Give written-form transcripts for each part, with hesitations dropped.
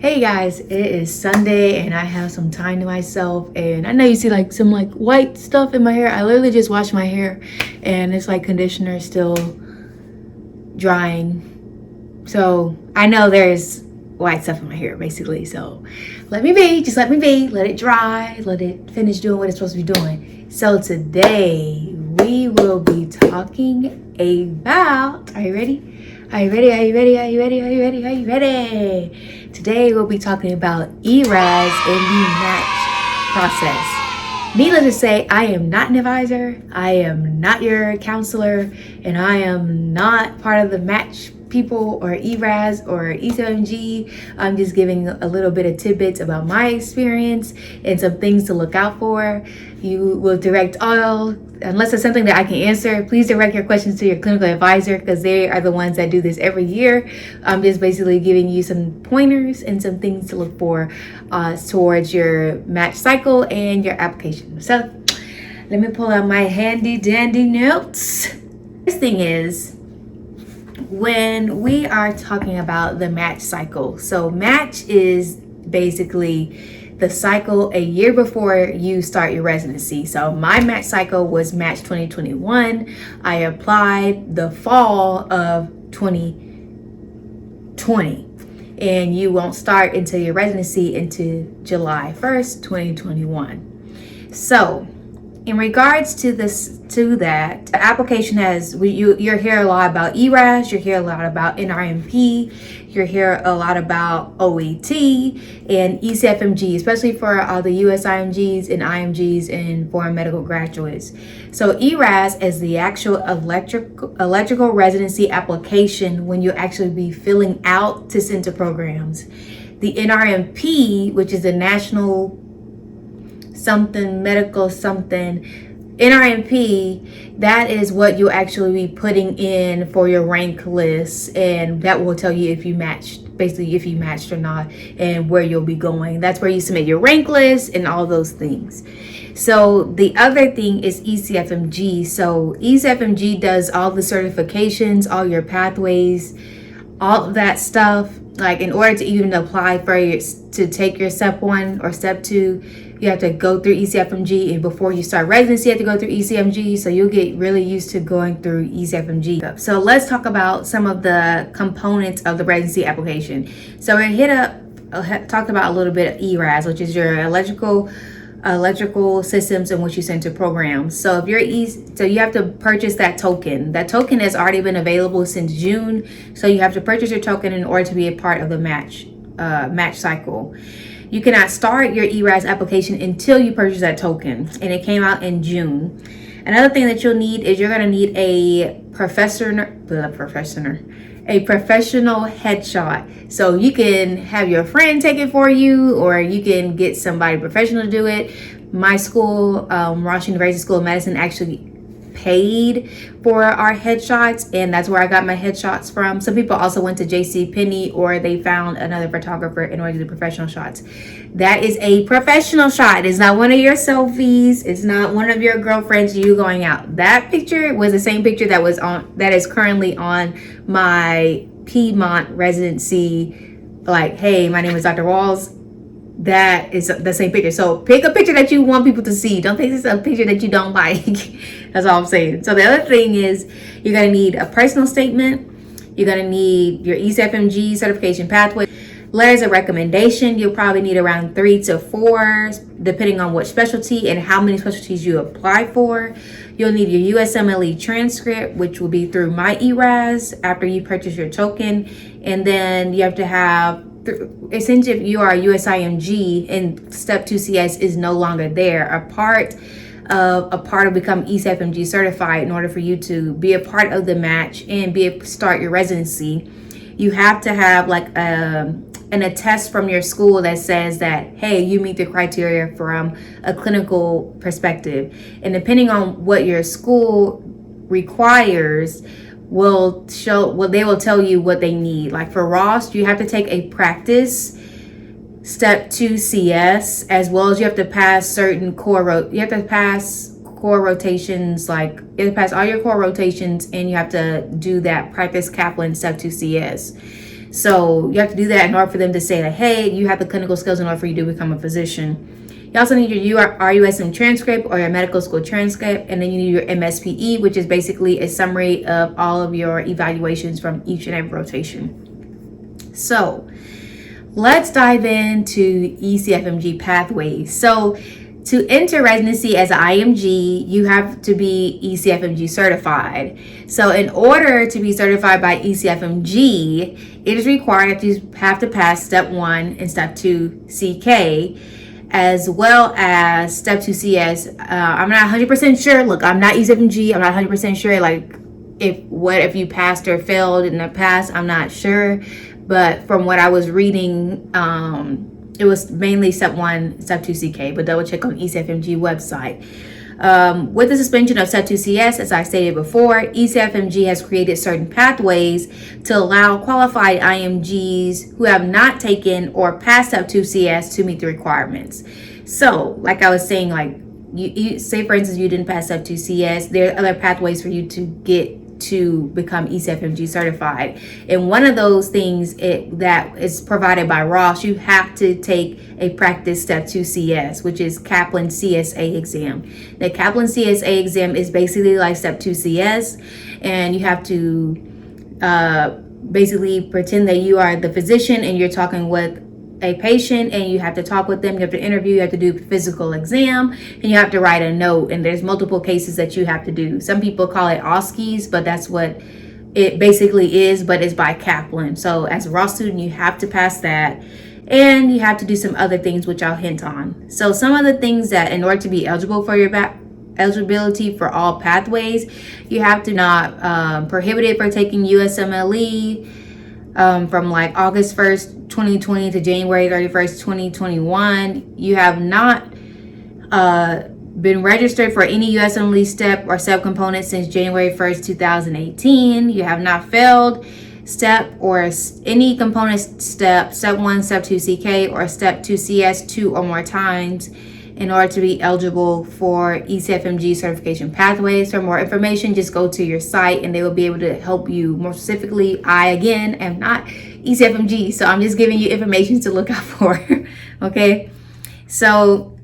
Hey guys, it is Sunday and I have some time to myself, and I know you see like some like white stuff in my hair. I literally just washed my hair and it's like conditioner still drying. So I know there's white stuff in my hair basically. So let me be, just let me be, let it dry, let it finish doing what it's supposed to be doing. So today we will be talking about, are you ready? Are you ready? Are you ready? Are you ready? Are you ready? Are you ready? Today we'll be talking about ERAS and the match process. Needless to say, I am not an advisor, I am not your counselor, and I am not part of the match people or ERAS or ECFMG. I'm just giving a little bit of tidbits about my experience and some things to look out for. You will direct all, unless it's something that I can answer, please direct your questions to your clinical advisor because they are the ones that do this every year. I'm just basically giving you some pointers and some things to look for towards your match cycle and your application. So let me pull out my handy dandy notes. First thing is, when we are talking about the match cycle, so match is basically the cycle a year before you start your residency. So my match cycle was Match 2021. I applied the fall of 2020, and you won't start until your residency into July 1st, 2021. So in regards to that, the application has, you're hear a lot about ERAS, you hear a lot about NRMP, you hear a lot about OET and ECFMG, especially for the US IMGs and IMGs and foreign medical graduates. So ERAS is the actual electrical residency application when you actually be filling out to send to programs. The NRMP, which is the National something medical something NRMP, that is what you'll actually be putting in for your rank list, and that will tell you if you matched, basically if you matched or not, and where you'll be going. That's where you submit your rank list and all those things. So the other thing is ECFMG. So ECFMG does all the certifications, all your pathways, all of that stuff. Like in order to even apply for to take your step 1 or step 2, you have to go through ECFMG, and before you start residency, you have to go through ECFMG. So you'll get really used to going through ECFMG. So let's talk about some of the components of the residency application. So we talked about a little bit of ERAS, which is your electrical systems in which you send to programs. So if you're so you have to purchase that token. That token has already been available since June. So you have to purchase your token in order to be a part of the match cycle. You cannot start your ERAS application until you purchase that token, and it came out in June. Another thing that you'll need is you're going to need a professional headshot. So you can have your friend take it for you, or you can get somebody professional to do it. My school, Ross University School of Medicine, actually paid for our headshots, and that's where I got my headshots from. Some people also went to JCPenney, or they found another photographer in order to do professional shots. That is a professional shot. It's not one of your selfies. It's not one of your girlfriends, you going out. That picture was the same picture that is currently on my Piedmont residency. Like, hey, my name is Dr. Walls. That is the same picture. So pick a picture that you want people to see. Don't pick a picture that you don't like. That's all I'm saying. So the other thing is, you're going to need a personal statement. You're going to need your ECFMG certification pathway, letters of recommendation. You'll probably need around 3 to 4, depending on what specialty and how many specialties you apply for. You'll need your USMLE transcript, which will be through my ERAS after you purchase your token. And then you have to have, essentially, if you are a USIMG and Step 2 CS is no longer there, a part of become ECFMG certified, in order for you to be a part of the match and start your residency, you have to have like an attest from your school that says that, hey, you meet the criteria from a clinical perspective. And depending on what your school requires, they will tell you what they need. Like for Ross, you have to take a practice Step 2 CS, as well as you have to pass certain core rotations, like you have to pass all your core rotations, and you have to do that practice Kaplan Step 2 CS. So you have to do that in order for them to say that, hey, you have the clinical skills in order for you to become a physician. You also need your RUSM transcript or your medical school transcript, and then you need your MSPE, which is basically a summary of all of your evaluations from each and every rotation. So let's dive into ECFMG pathways. So to enter residency as an IMG, you have to be ECFMG certified. So in order to be certified by ECFMG, it is required to have to pass step 1 and step 2 CK, as well as step 2 CS. I'm not 100% sure. Look, I'm not ECFMG. I'm not 100% sure. Like, if you passed or failed in the past, I'm not sure. But from what I was reading, it was mainly step 1, step 2 CK, but double check on ECFMG website. With the suspension of step 2 CS, as I stated before, ECFMG has created certain pathways to allow qualified IMGs who have not taken or passed step 2 CS to meet the requirements. So, like I was saying, like you say, for instance, you didn't pass step 2 CS, there are other pathways for you to get to become ECFMG certified. And one of those things that is provided by Ross, you have to take a practice step 2 CS, which is Kaplan CSA exam. The Kaplan CSA exam is basically like step 2 CS, and you have to basically pretend that you are the physician and you're talking with a patient, and you have to talk with them, you have to interview, you have to do a physical exam, and you have to write a note, and there's multiple cases that you have to do. Some people call it OSCEs, but that's what it basically is, but it's by Kaplan. So as a raw student, you have to pass that, and you have to do some other things, which I'll hint on. So some of the things that, in order to be eligible for your eligibility for all pathways, you have to not prohibited for taking USMLE from like August 1st, 2020 to January 31st, 2021. You have not been registered for any USMLE step or subcomponent since January 1st, 2018. You have not failed step or any component step 1, step 2 CK, or step 2 CS 2 or more times in order to be eligible for ECFMG certification pathways. For more information, just go to your site and they will be able to help you more specifically. I, again, am not ECFMG, so I'm just giving you information to look out for. Okay, so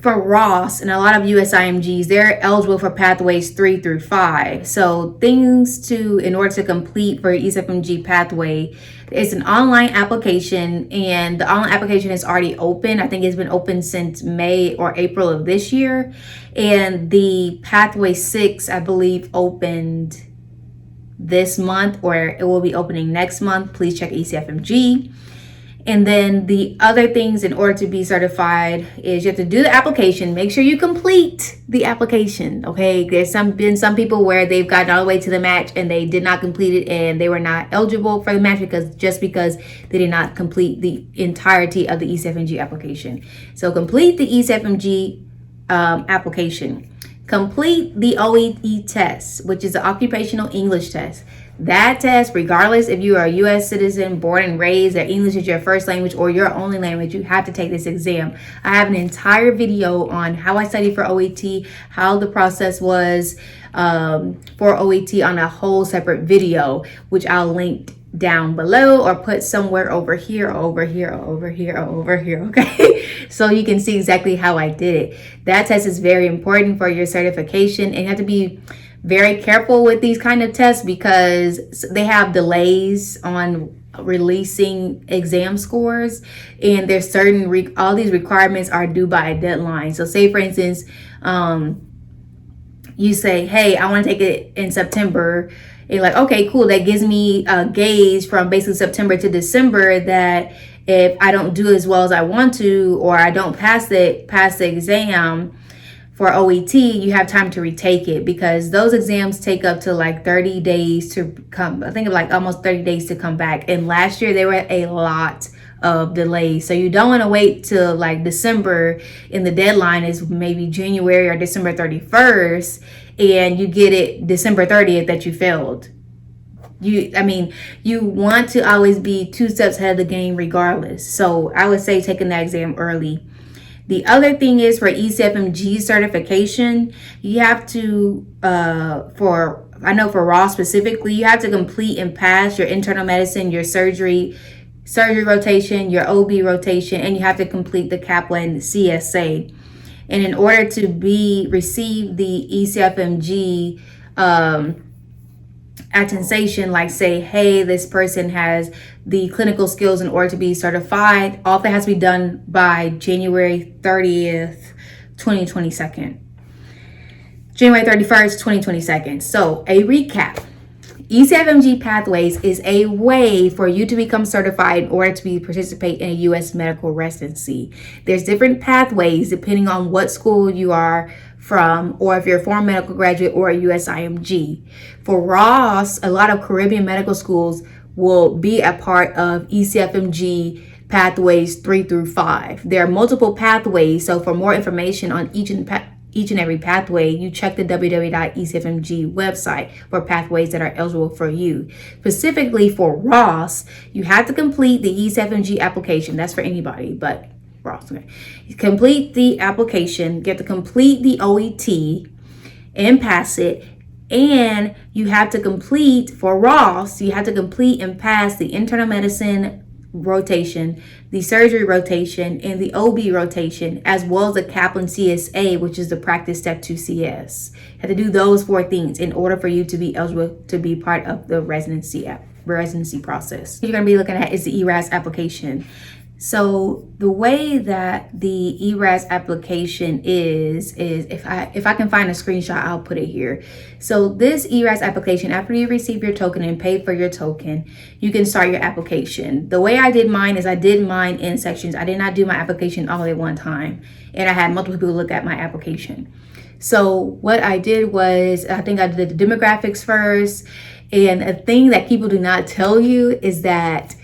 for Ross and a lot of US IMGs, they're eligible for pathways 3 through 5. So things in order to complete for ECFMG pathway, it's an online application, and the online application is already open. I think it's been open since May or April of this year. And the pathway 6, I believe, opened this month, or it will be opening next month. Please check ECFMG. And then the other things in order to be certified is you have to do the application. Make sure you complete the application, okay? There's been some people where they've gotten all the way to the match and they did not complete it, and they were not eligible for the match because they did not complete the entirety of the ECFMG application. So complete the ECFMG application. Complete the OET test, which is the occupational English test. That test, regardless if you are a U.S. citizen, born and raised, that English is your first language or your only language, you have to take this exam. I have an entire video on how I studied for OET, how the process was for OET on a whole separate video, which I'll link down below or put somewhere over here, okay? So you can see exactly how I did it. That test is very important for your certification, and you have to be very careful with these kind of tests because they have delays on releasing exam scores, and there's certain all these requirements are due by a deadline. So say, for instance, you say, hey, I want to take it in September. And you're like, okay, cool. That gives me a gauge from basically September to December that if I don't do as well as I want to, or I don't pass the exam for OET, you have time to retake it, because those exams take up to like 30 days to come. I think like almost 30 days to come back. And last year there were a lot of delays. So you don't want to wait till like December and the deadline is maybe January or December 31st and you get it December 30th that you failed. You want to always be 2 steps ahead of the game regardless. So I would say taking that exam early. The other thing is for ECFMG certification, you have to, I know for Raw specifically, you have to complete and pass your internal medicine, your surgery rotation, your OB rotation, and you have to complete the Kaplan CSA. And in order to receive the ECFMG attestation, like say, hey, this person has the clinical skills in order to be certified, all that has to be done by January 30th, 2022. January 31st, 2022. So a recap. ECFMG Pathways is a way for you to become certified in order to participate in a U.S. medical residency. There's different pathways depending on what school you are from, or if you're a foreign medical graduate or a U.S. IMG. For Ross, a lot of Caribbean medical schools will be a part of ECFMG Pathways 3 through 5. There are multiple pathways, so for more information on each and every pathway, you check the www.ecfmg website for pathways that are eligible for you. Specifically for Ross, you have to complete the ECFMG application. That's for anybody, but Ross. Okay. You complete the application, get to complete the OET and pass it. And you have to complete, for Ross, you have to complete and pass the internal medicine rotation, the surgery rotation, and the OB rotation, as well as the Kaplan CSA, which is the practice step 2 CS. You have to do those 4 things in order for you to be eligible to be part of the residency process. What you're going to be looking at is the ERAS application. So the way that the ERAS application is if I can find a screenshot, I'll put it here. So this ERAS application, after you receive your token and pay for your token, you can start your application. The way I did mine is I did mine in sections. I did not do my application all at one time, and I had multiple people look at my application. So what I did was, I think I did the demographics first, and a thing that people do not tell you is that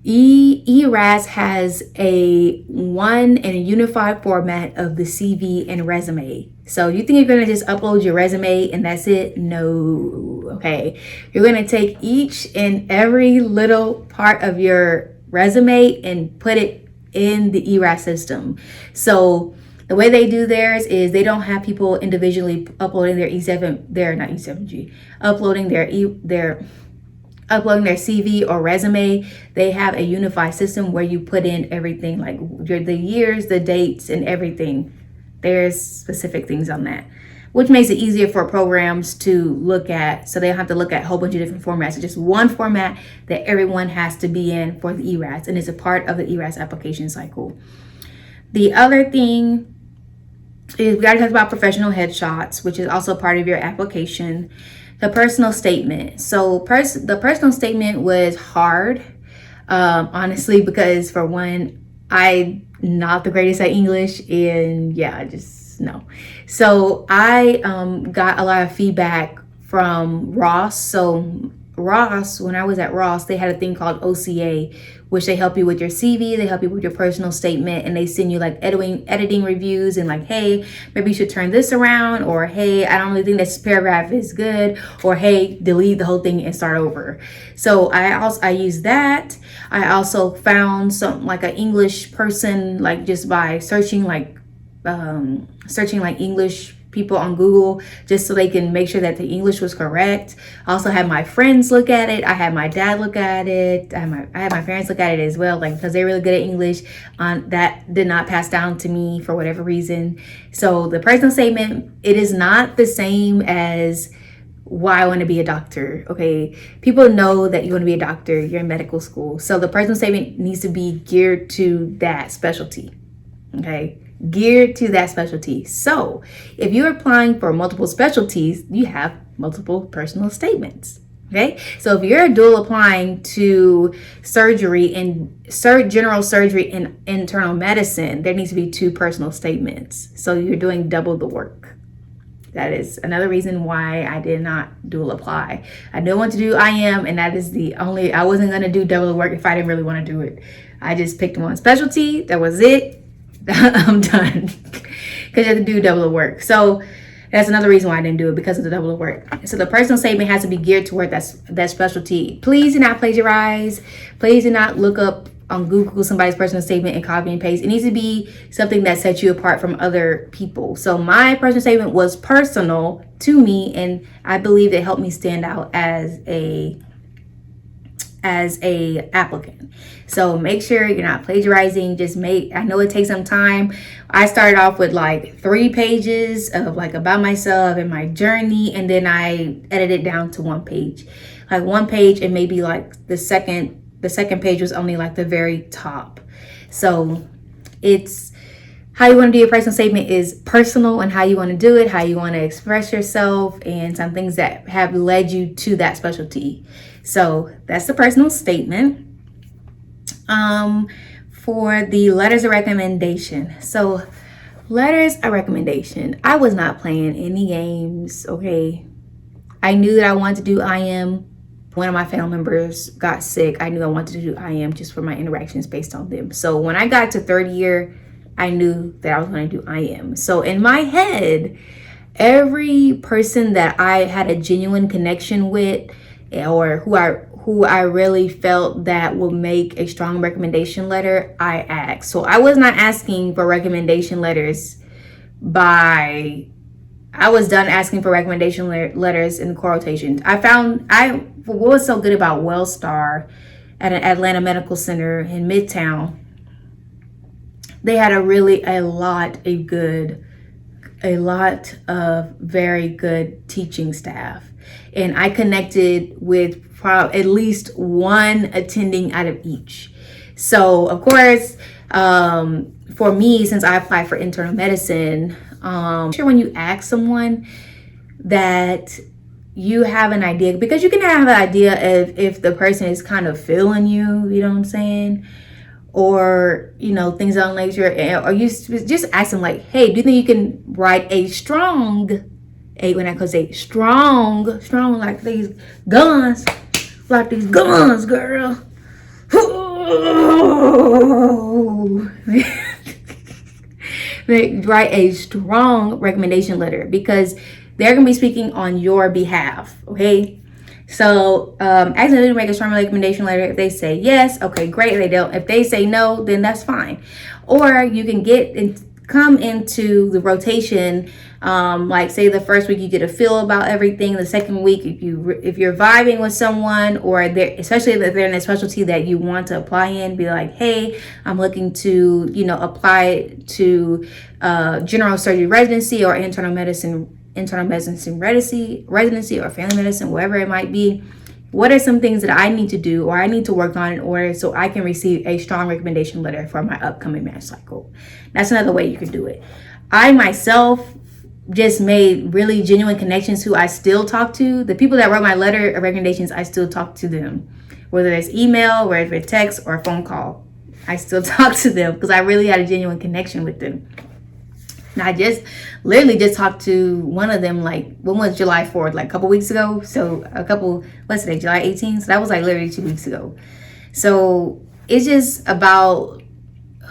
ERAS has a one and a unified format of the CV and resume. So you think you're going to just upload your resume and that's it? No. Okay. You're going to take each and every little part of your resume and put it in the ERAS system. So the way they do theirs is they don't have people individually uploading uploading their CV or resume. They have a unified system where you put in everything, like the years, the dates, and everything. There's specific things on that, which makes it easier for programs to look at, so they don't have to look at a whole bunch of different formats. It's just one format that everyone has to be in for the ERAS, and it's a part of the ERAS application cycle. The other thing is we already talked about professional headshots, which is also part of your application. The personal statement. So the personal statement was hard, honestly, because for one, I'm not the greatest at English, and yeah, just no. So I got a lot of feedback from Ross. So Ross, when I was at Ross, they had a thing called OCA, which they help you with your CV, they help you with your personal statement, and they send you like editing reviews and like, hey, maybe you should turn this around, or hey, I don't really think this paragraph is good, or hey, delete the whole thing and start over. So I used that. I also found some like an English person, like just by searching like English people on Google, just so they can make sure that the English was correct. I also had my friends look at it. I had my dad look at it. I had my parents look at it as well, like because they're really good at English. That did not pass down to me for whatever reason. So the personal statement, it is not the same as why I want to be a doctor. Okay, people know that you want to be a doctor. You're in medical school, so the personal statement needs to be geared to that specialty. Okay, geared to that specialty. So if you're applying for multiple specialties, you have multiple personal statements. Okay, so if you're dual applying to surgery and general surgery and internal medicine, there needs to be 2 personal statements. So you're doing double the work. That is another reason why I did not dual apply. I don't want to do IM, and that is I wasn't going to do double the work if I didn't really want to do it. I just picked one specialty. That was it. I'm done, because you have to do double the work. So that's another reason why I didn't do it, because of the double the work. So the personal statement has to be geared toward that specialty. Please do not plagiarize. Please do not look up on Google somebody's personal statement and copy and paste. It needs to be something that sets you apart from other people. So my personal statement was personal to me, and I believe it helped me stand out as a applicant. So make sure you're not plagiarizing. I know it takes some time. I started off with like 3 pages of like about myself and my journey, and then I edited it down to 1 page. Like 1 page, and maybe like the second page was only like the very top. So it's how you want to do your personal statement is personal, and how you want to do it, how you want to express yourself, and some things that have led you to that specialty. So that's the personal statement. For the letters of recommendation. So letters of recommendation, I was not playing any games, okay? I knew that I wanted to do IM. One of my family members got sick. I knew I wanted to do IM just for my interactions based on them. So when I got to third year, I knew that I was going to do IM. So in my head, every person that I had a genuine connection with, or who I really felt that would make a strong recommendation letter, I asked. So I was not asking for recommendation letters I was done asking for recommendation letters in quotations. What was so good about Wellstar at an Atlanta Medical Center in Midtown, they had a lot of very good teaching staff. And I connected with at least one attending out of each. So of course, for me, since I applied for internal medicine, sure when you ask someone that you have an idea, because you can have an idea of if the person is kind of feeling you, you know what I'm saying? Or, things on nature, or you just ask them like, hey, do you think you can write when I could say strong, like these guns, girl. Write a strong recommendation letter, because they're going to be speaking on your behalf, okay? So ask them to make a strong recommendation letter. If they say yes, okay, great. If they don't, if they say no, then that's fine. Or you can come into the rotation, like say the first week you get a feel about everything. The second week, if you're vibing with someone, or especially if they're in a specialty that you want to apply in, be like, hey, I'm looking to apply to general surgery residency, or internal medicine residency, or family medicine, whatever it might be. What are some things that I need to do or I need to work on in order so I can receive a strong recommendation letter for my upcoming match cycle? That's another way you can do it. I myself just made really genuine connections who I still talk to. The people that wrote my letter of recommendations, I still talk to them. Whether it's email, whether it's text, or a phone call, I still talk to them because I really had a genuine connection with them. And I literally just talked to one of them, like, when was July 4th? Like a couple weeks ago. So what's today? July 18th? So that was like literally 2 weeks ago. So it's just about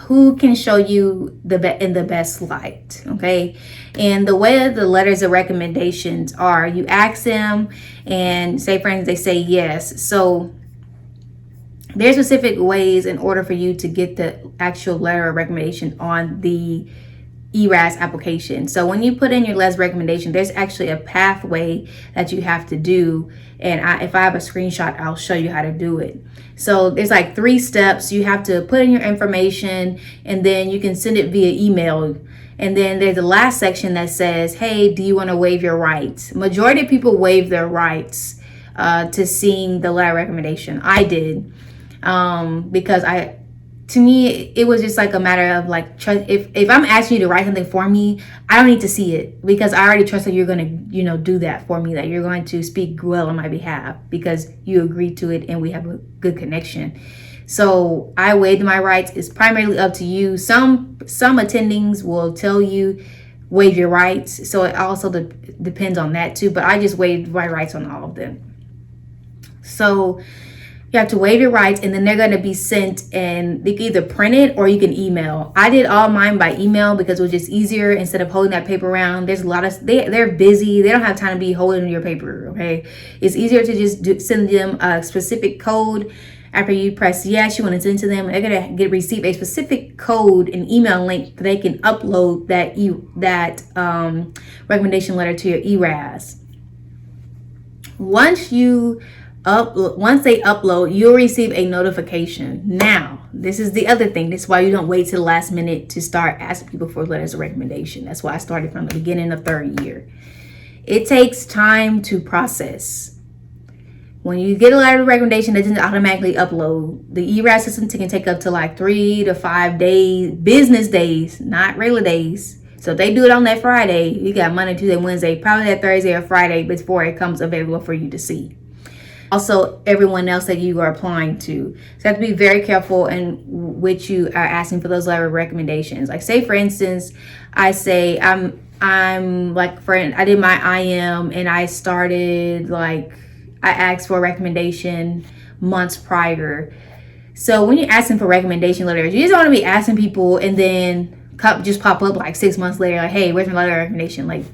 who can show you in the best light, okay? And the way the letters of recommendations are, you ask them, and say, for instance, they say yes. So there's specific ways in order for you to get the actual letter of recommendation on the ERAS application. So when you put in your letter of recommendation, there's actually a pathway that you have to do. And if I have a screenshot, I'll show you how to do it. So there's like 3 steps. You have to put in your information, and then you can send it via email. And then there's the last section that says, hey, do you want to waive your rights? Majority of people waive their rights to seeing the letter of recommendation. I did, because to me, it was just like a matter of like, if I'm asking you to write something for me, I don't need to see it, because I already trust that you're going to, do that for me, that you're going to speak well on my behalf because you agreed to it and we have a good connection. So I waived my rights. It's primarily up to you. Some attendings will tell you waive your rights. So it also depends on that too. But I just waived my rights on all of them. So you have to waive your rights, and then they're going to be sent, and they can either print it or you can email. I did all mine by email because it was just easier instead of holding that paper around. There's a lot of, they're busy. They don't have time to be holding your paper, okay? It's easier to just send them a specific code After you press yes, you want to send to them, they're going to receive a specific code, an email link that they can upload that recommendation letter to your ERAS. Once they upload, you'll receive a notification. Now, this is the other thing. This is why you don't wait till the last minute to start asking people for letters of recommendation. That's why I started from the beginning of third year. It takes time to process. When you get a letter of recommendation, it doesn't automatically upload. The ERAS system can take up to like 3 to 5 days, business days, not regular days. So if they do it on that Friday, you got Monday, Tuesday, Wednesday, probably that Thursday or Friday before it comes available for you to see. Also, everyone else that you are applying to. So you have to be very careful in which you are asking for those letter of recommendations. Like say, for instance, I say I'm like, I did my IM and I started I asked for a recommendation months prior. So when you're asking for recommendation letters, you just don't want to be asking people and then just pop up like 6 months later, like, hey, where's my letter of recommendation? Like,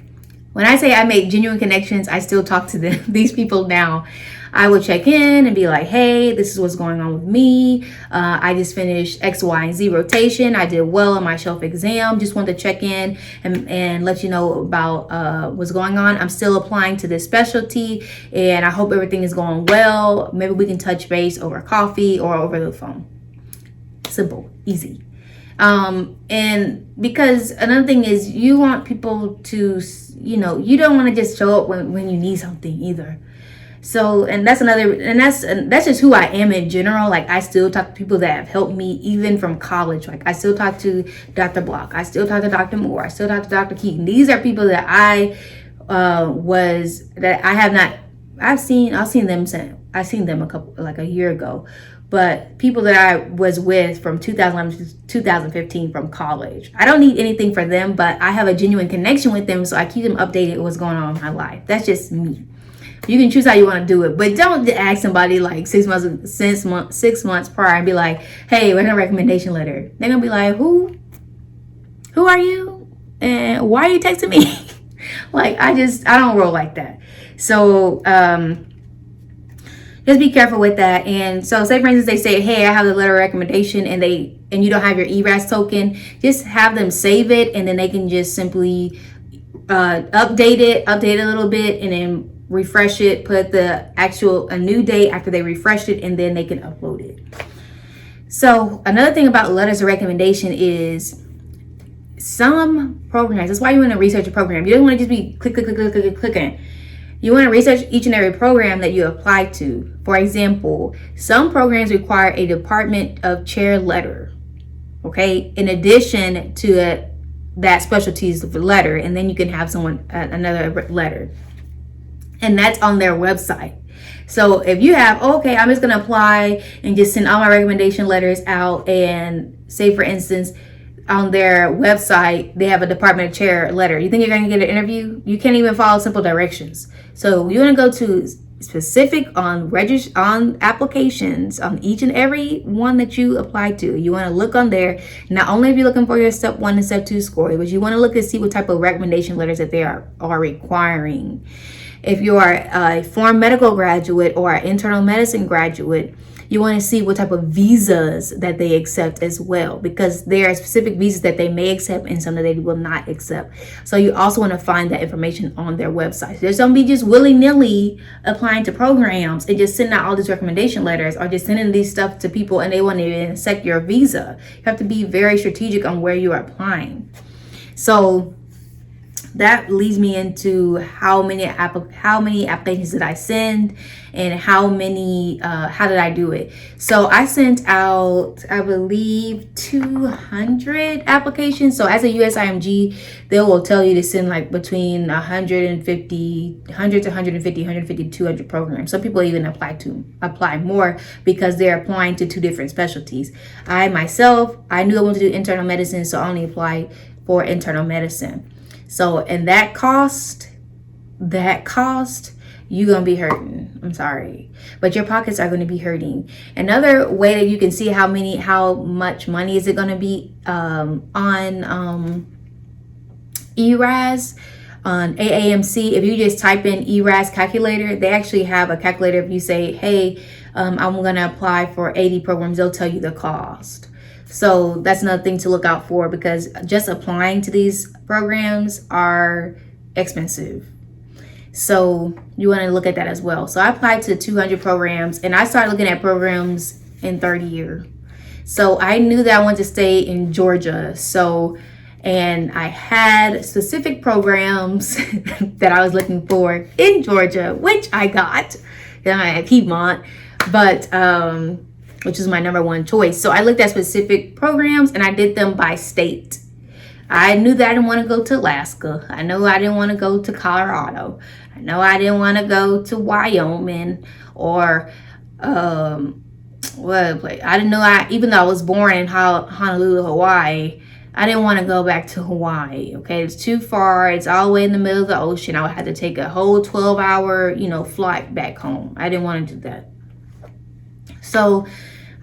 when I say I make genuine connections, I still talk to them, these people now. I will check in and be like, hey, this is what's going on with me. I just finished X, Y, and Z rotation. I did well on my shelf exam. Just wanted to check in and let you know about what's going on. I'm still applying to this specialty, and I hope everything is going well. Maybe we can touch base over coffee or over the phone. Simple, easy. And because another thing is you want people to, you don't want to just show up when you need something either. So, and that's just who I am in general. Like, I still talk to people that have helped me even from college. Like, I still talk to Dr. Block. I still talk to Dr. Moore. I still talk to Dr. Keaton. These are people that I've seen them a year ago. But people that I was with from 2011 to 2015 from college. I don't need anything for them, but I have a genuine connection with them, so I keep them updated with what's going on in my life. That's just me. You can choose how you want to do it, but don't ask somebody like 6 months prior and be like, hey, where's a recommendation letter? They're going to be like, who are you? And why are you texting me? I don't roll like that. So, just be careful with that. And so say, for instance, they say, hey, I have the letter of recommendation, and you don't have your ERAS token, just have them save it, and then they can just simply update it a little bit, and then refresh it, put a new date after they refreshed it, and then they can upload it. So another thing about letters of recommendation is some programs, that's why you want to research a program. You don't want to just be clicking. You want to research each and every program that you apply to. For example, some programs require a department of chair letter, okay, in addition to that specialty's letter, and then you can have another letter. And that's on their website. So if you have, okay, I'm just going to apply and just send all my recommendation letters out, and say, for instance, on their website, they have a department of chair letter. You think you're going to get an interview? You can't even follow simple directions. So you want to go to specific on applications on each and every one that you apply to. You want to look on there. Not only if you're looking for your step 1 and step 2 score, but you want to look and see what type of recommendation letters that they are requiring. If you are a foreign medical graduate or an internal medicine graduate, you want to see what type of visas that they accept as well, because there are specific visas that they may accept and some that they will not accept. So you also want to find that information on their website. So just don't be just willy-nilly applying to programs and just sending out all these recommendation letters, or just sending these stuff to people and they won't even accept your visa. You have to be very strategic on where you are applying. So that leads me into how many applications did I send, and how did I do it? So I sent out, I believe, 200 applications. So as a USIMG, they will tell you to send like between 100 to 150 to 200 programs. Some people even apply more because they're applying to 2 different specialties. I myself, I knew I wanted to do internal medicine, so I only applied for internal medicine. So, and that cost, you're going to be hurting. I'm sorry, but your pockets are going to be hurting. Another way that you can see how much money is it going to be on ERAS, On AAMC, if you just type in ERAS calculator, they actually have a calculator. If you say, hey, I'm going to apply for 80 programs, they'll tell you the cost. So that's another thing to look out for, because just applying to these programs are expensive. So you want to look at that as well. So I applied to 200 programs, and I started looking at programs in third year. So I knew that I wanted to stay in Georgia. And I had specific programs that I was looking for in Georgia, which I got. At Piedmont, but which is my number one choice. So I looked at specific programs and I did them by state. I knew that I didn't want to go to Alaska. I know I didn't want to go to Colorado. I know I didn't want to go to Wyoming or what place. I didn't know even though I was born in Honolulu, Hawaii, I didn't want to go back to Hawaii. Okay, it's too far. It's all the way in the middle of the ocean. I would have to take a whole 12-hour, flight back home. I didn't want to do that. So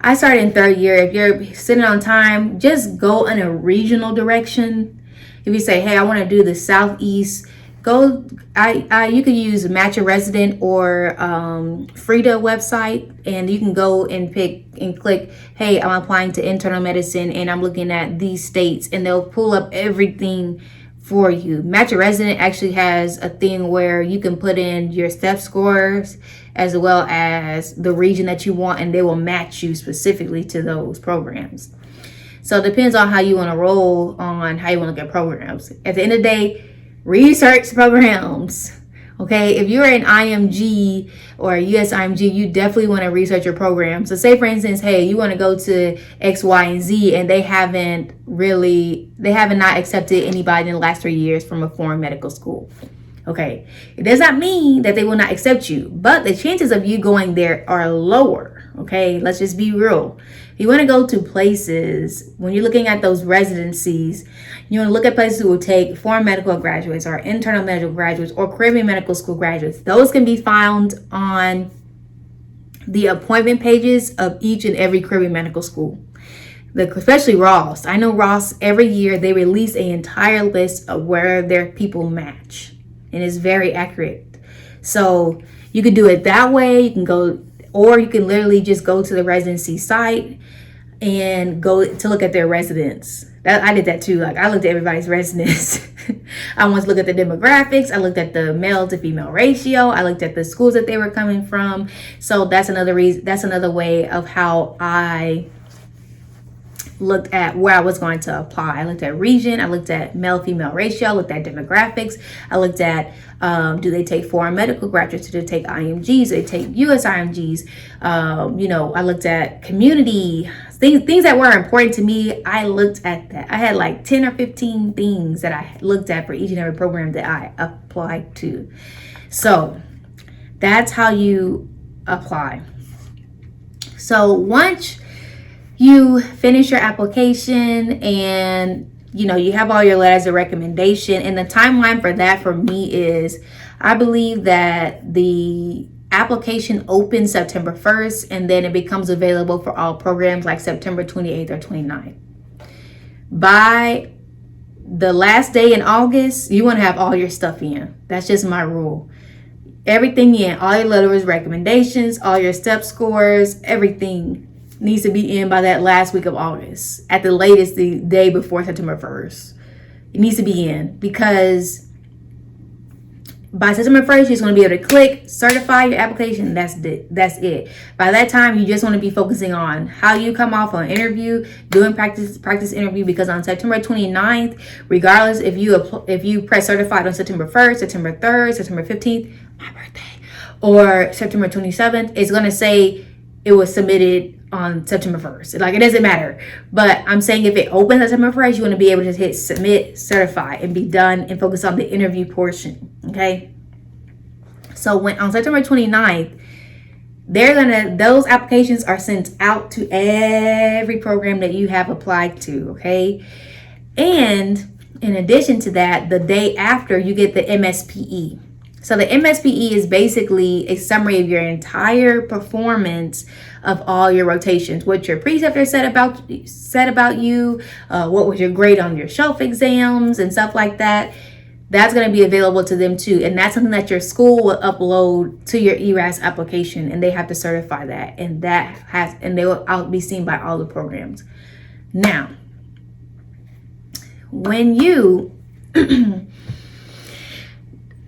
I started in third year. If you're sitting on time, just go in a regional direction. If you say, hey, I want to do the Southeast, you could use Match a Resident or Frida website, and you can go and pick and click, hey, I'm applying to internal medicine and I'm looking at these states, and they'll pull up everything for you. Match a Resident actually has a thing where you can put in your step scores as well as the region that you want, and they will match you specifically to those programs. So it depends on how you want to roll on how you want to get programs. At the end of the day, research programs. Okay, if you're an IMG or a US IMG, you definitely want to research your program. So say for instance, hey, you want to go to X, Y, and Z, and they haven't not accepted anybody in the last 3 years from a foreign medical school. Okay, it does not mean that they will not accept you, but the chances of you going there are lower. Okay, let's just be real. If you want to go to places, when you're looking at those residencies, you want to look at places who will take foreign medical graduates or internal medical graduates or Caribbean medical school graduates. Those can be found on the appointment pages of each and every Caribbean medical school. Especially Ross. I know Ross, every year they release an entire list of where their people match. And it's very accurate. So you can do it that way. You can go, or you can literally just go to the residency site and go to look at their residents. I did that too. Like, I looked at everybody's residents. I wanted to look at the demographics. I looked at the male to female ratio. I looked at the schools that they were coming from. So that's another reason. That's another way of how I looked at where I was going to apply. I looked at region. I looked at male female ratio. I looked at demographics. I looked at do they take foreign medical graduates? Do they take IMGs? Do they take US IMGs? I looked at community things that were important to me. I looked at that. I had like 10 or 15 things that I looked at for each and every program that I applied to. So that's how you apply. So once you finish your application and you have all your letters of recommendation, and the timeline for that for me is, I believe that the application opens September 1st and then it becomes available for all programs like September 28th or 29th. By the last day in August, you want to have all your stuff in. That's just my rule. Everything in, all your letters of recommendations, all your step scores, everything needs to be in by that last week of August. At the latest, the day before September 1st. It needs to be in, because by September 1st, you're just going to be able to click, certify your application. That's it. By that time, you just want to be focusing on how you come off on interview, doing practice interview, because on September 29th, regardless if you press certified on September 1st, September 3rd, September 15th, my birthday, or September 27th, it's going to say it was submitted on September 1st. Like, it doesn't matter. But I'm saying if it opens September 1st, you want to be able to hit submit, certify, and be done and focus on the interview portion. Okay? So when on September 29th, those applications are sent out to every program that you have applied to. Okay? And in addition to that, the day after, you get the MSPE. So the MSPE is basically a summary of your entire performance of all your rotations. What your preceptor said about you, what was your grade on your shelf exams and stuff like that. That's going to be available to them too. And that's something that your school will upload to your ERAS application, and they have to certify that. And they will be seen by all the programs. Now, when you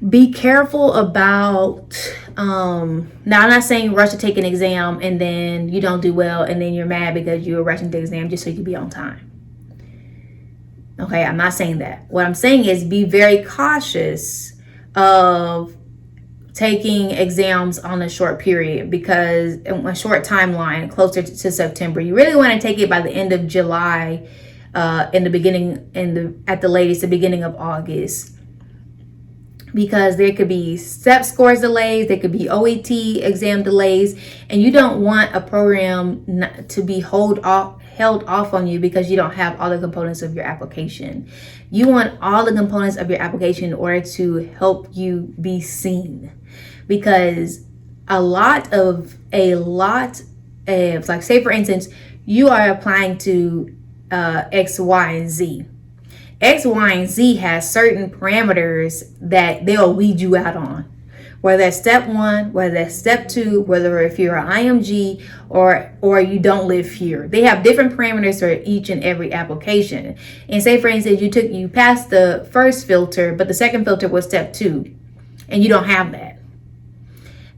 be careful about, now I'm not saying rush to take an exam and then you don't do well and then you're mad because you were rushing the exam just so you can be on time. Okay, I'm not saying that. What I'm saying is be very cautious of taking exams on a short period, because a short timeline closer to September. You really want to take it by the end of July, at the latest, the beginning of August. Because there could be STEP scores delays, there could be OET exam delays, and you don't want a program to be held off on you because you don't have all the components of your application. You want all the components of your application in order to help you be seen. Because a lot of like, say for instance, you are applying to X, Y, and Z. X, Y, and Z has certain parameters that they'll weed you out on. Whether that's step 1, whether that's step 2, whether if you're an IMG or you don't live here. They have different parameters for each and every application. And say for instance, you passed the first filter, but the second filter was step 2, and you don't have that.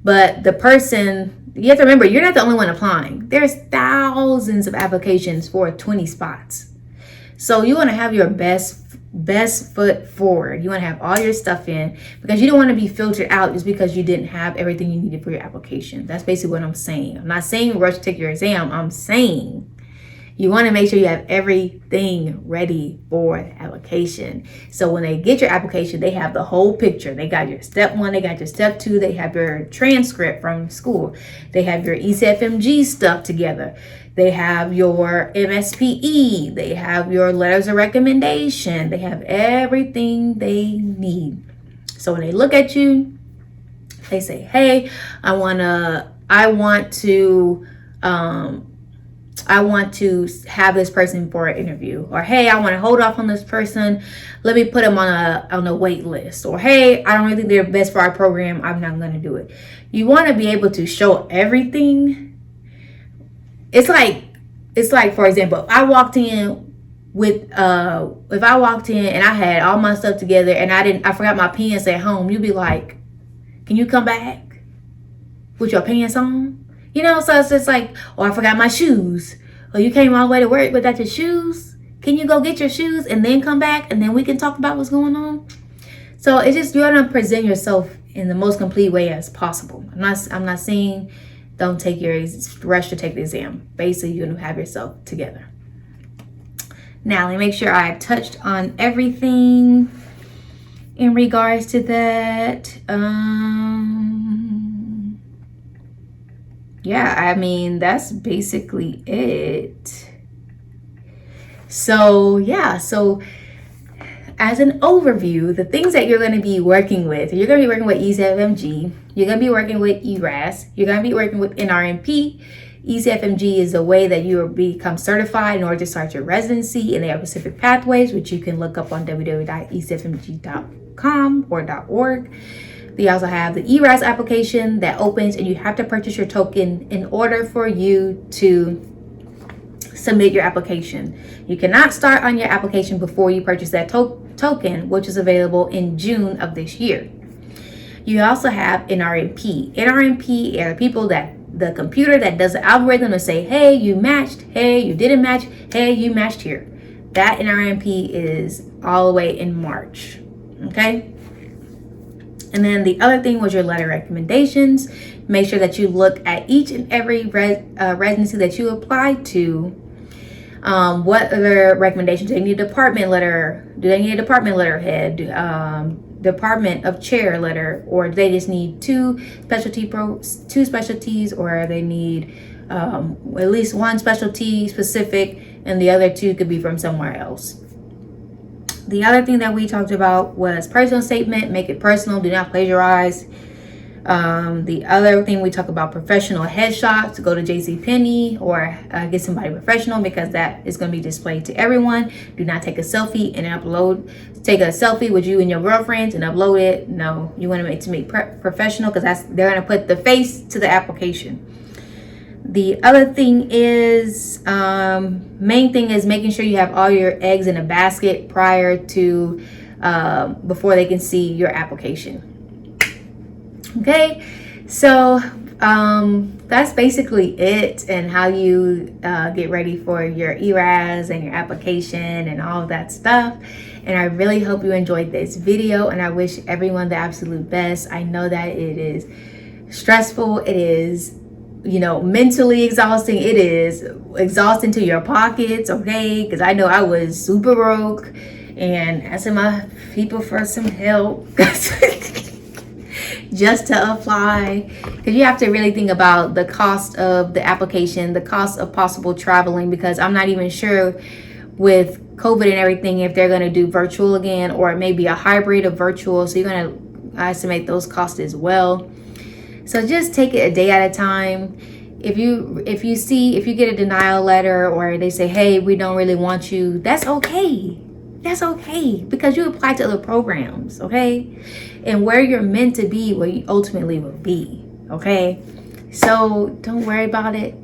But the person, you have to remember, you're not the only one applying. There's thousands of applications for 20 spots. So you want to have your best foot forward. You want to have all your stuff in, because you don't want to be filtered out just because you didn't have everything you needed for your application. That's basically what I'm saying. I'm not saying rush to take your exam. I'm saying you want to make sure you have everything ready for the application. So when they get your application, they have the whole picture. They got your step 1, they got your step 2, they have your transcript from school, they have your ECFMG stuff together, they have your MSPE, they have your letters of recommendation, they have everything they need. So when they look at you, they say, hey, I want to have this person for an interview, or hey, I want to hold off on this person, let me put them on a wait list, or hey, I don't really think they're best for our program, I'm not going to do it. You want to be able to show everything. It's like for example, if I walked in and I had all my stuff together and I forgot my pants at home, you'd be like, can you come back with your pants on? You know, so it's just like, oh, I forgot my shoes. Or you came all the way to work without your shoes. Can you go get your shoes and then come back and then we can talk about what's going on? So it's just, you want to present yourself in the most complete way as possible. I'm not saying don't rush to take the exam. Basically, you're going to have yourself together. Now, let me make sure I touched on everything in regards to that. Yeah, I mean, that's basically it. So, yeah. So, as an overview, the things that you're going to be working with, you're going to be working with ECFMG, you're going to be working with ERAS, you're going to be working with NRMP. ECFMG is a way that you will become certified in order to start your residency, and they have specific pathways, which you can look up on www.ecfmg.com or .org. They also have the ERAS application that opens, and you have to purchase your token in order for you to submit your application. You cannot start on your application before you purchase that token, which is available in June of this year. You also have NRMP. NRMP are the computer that does the algorithm to say, hey, you matched, hey, you didn't match, hey, you matched here. That NRMP is all the way in March. Okay. And then the other thing was your letter recommendations. Make sure that you look at each and every residency that you apply to. What other recommendations? Do they need a department letter? Do they need a department letterhead? Department of chair letter? Or do they just need two specialties, or they need at least one specialty specific and the other two could be from somewhere else? The other thing that we talked about was personal statement. Make it personal. Do not plagiarize. The other thing, we talk about professional headshots. Go to JCPenney or get somebody professional, because that is going to be displayed to everyone. Do not take a selfie and take a selfie with you and your girlfriends and upload it. No, you want to make professional, because they're going to put the face to the application. The other thing is, main thing is making sure you have all your eggs in a basket prior to before they can see your application. Okay, so that's basically it, and how you get ready for your ERAS and your application and all of that stuff. And I really hope you enjoyed this video, and I wish everyone the absolute best. I know that it is stressful, it is, you know, mentally exhausting, it is exhausting to your pockets, okay? Because I know I was super broke and asking my people for some help just to apply, because you have to really think about the cost of the application, the cost of possible traveling, because I'm not even sure with COVID and everything if they're going to do virtual again, or maybe a hybrid of virtual. So you're going to estimate those costs as well. So just take it a day at a time. If you get a denial letter, or they say, hey, we don't really want you, that's okay. That's okay, because you applied to other programs, okay? And where you're meant to be, where you ultimately will be, okay? So don't worry about it.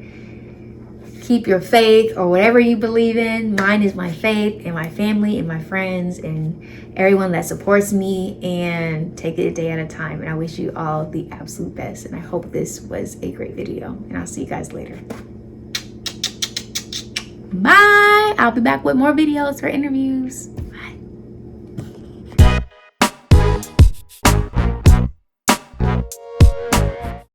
Keep your faith, or whatever you believe in. Mine is my faith and my family and my friends and everyone that supports me, and take it a day at a time. And I wish you all the absolute best. And I hope this was a great video, and I'll see you guys later. Bye. I'll be back with more videos for interviews.